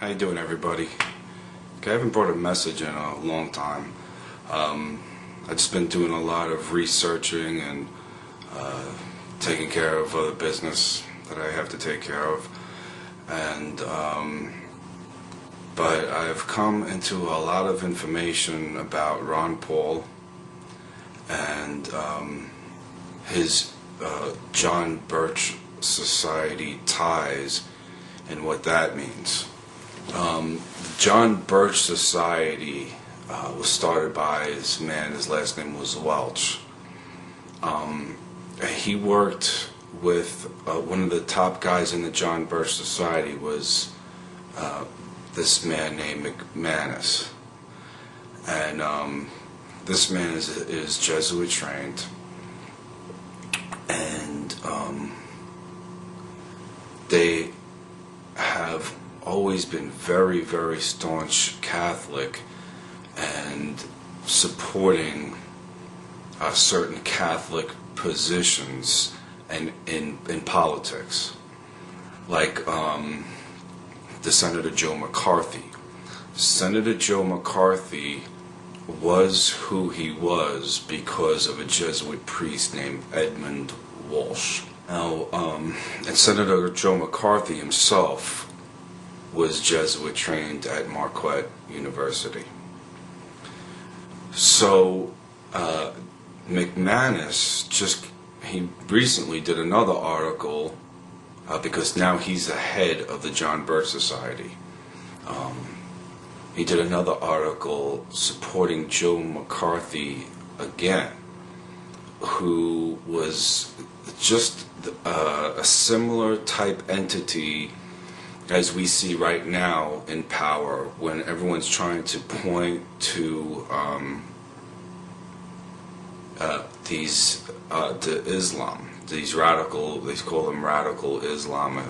How you doing, everybody? Okay, I haven't brought a message in a long time. I've just been doing a lot of researching and taking care of other business that I have to take care of, and but I've come into a lot of information about Ron Paul and his John Birch Society ties and what that means. The John Birch Society was started by this man, his last name was Welch. He worked with one of the top guys in the John Birch Society was this man named McManus. And this man is Jesuit trained, and they have always been very, very staunch Catholic and supporting certain Catholic positions and in politics, like the Senator Joe McCarthy. Senator Joe McCarthy was who he was because of a Jesuit priest named Edmund Walsh. Now, and Senator Joe McCarthy himself was Jesuit trained at Marquette University. So McManus he recently did another article because now he's the head of the John Birch Society. He did another article supporting Joe McCarthy again, who was just a similar type entity as we see right now in power, when everyone's trying to point to to Islam, these radical, they call them radical Islamic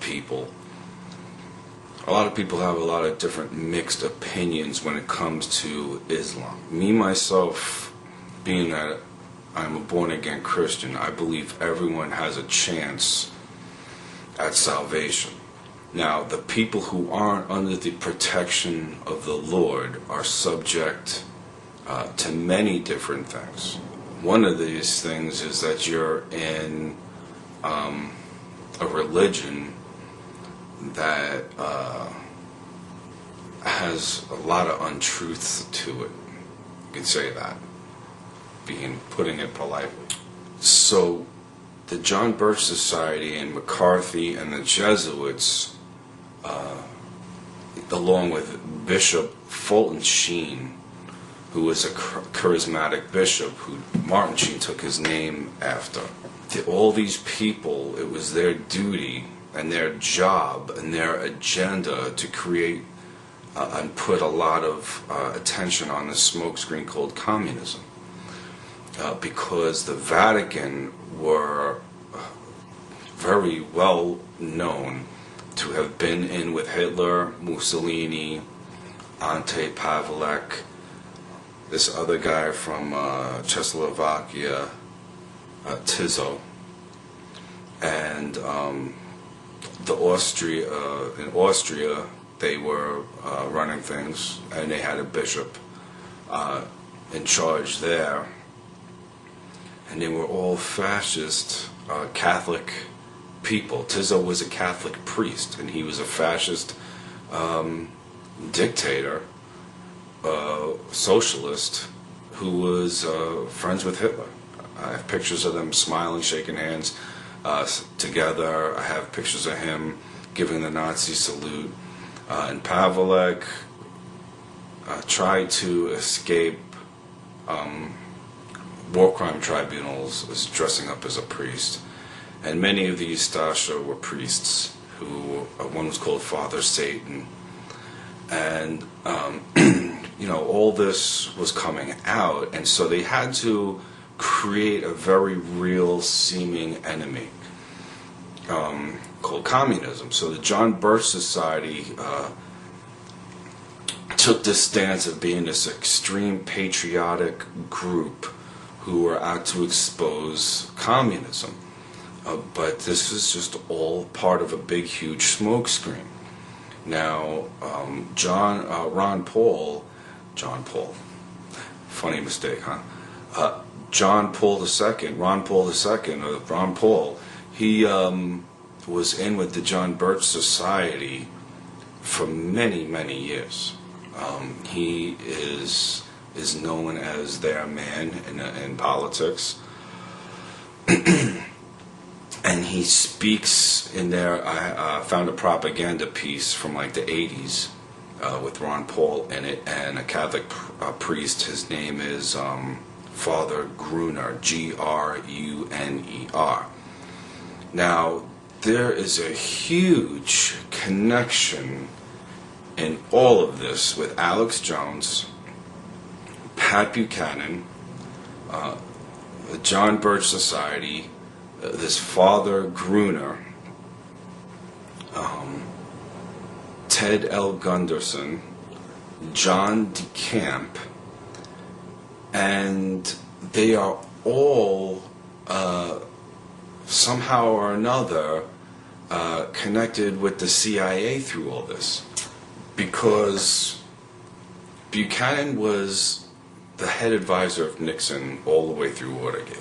people. A lot of people have a lot of different mixed opinions when it comes to Islam. Me, myself, being that I'm a born-again Christian, I believe everyone has a chance at salvation. Now, the people who aren't under the protection of the Lord are subject to many different things. One of these things is that you're in a religion that has a lot of untruths to it. You could say that, putting it politely. So the John Birch Society and McCarthy and the Jesuits, along with Bishop Fulton Sheen, who was a charismatic bishop who Martin Sheen took his name after. All these people, it was their duty and their job and their agenda to create and put a lot of attention on this smokescreen called communism. Because the Vatican were very well known to have been in with Hitler, Mussolini, Ante Pavlek, this other guy from Czechoslovakia, Tiso, and in Austria they were running things, and they had a bishop in charge there. And they were all fascist Catholic people. Tiso was a Catholic priest, and he was a fascist dictator, socialist, who was friends with Hitler. I have pictures of them smiling, shaking hands together. I have pictures of him giving the Nazi salute. And Pavlek tried to escape war crime tribunals as dressing up as a priest, and many of these Stasha were priests who one was called Father Satan, and all this was coming out, and so they had to create a very real seeming enemy called communism. So the John Birch Society took this stance of being this extreme patriotic group who were out to expose communism. But this is just all part of a big, huge smokescreen. Now, Ron Paul, funny mistake, huh? Ron Paul II, he was in with the John Birch Society for many, many years. He is known as their man in politics. And he speaks in there. I found a propaganda piece from like the 80s with Ron Paul in it, and a Catholic priest. His name is Father Gruner, Gruner. Now, there is a huge connection in all of this with Alex Jones, Pat Buchanan, the John Birch Society, this Father Gruner, Ted L. Gunderson, John DeCamp, and they are all somehow or another connected with the CIA through all this, because Buchanan was the head advisor of Nixon all the way through Watergate.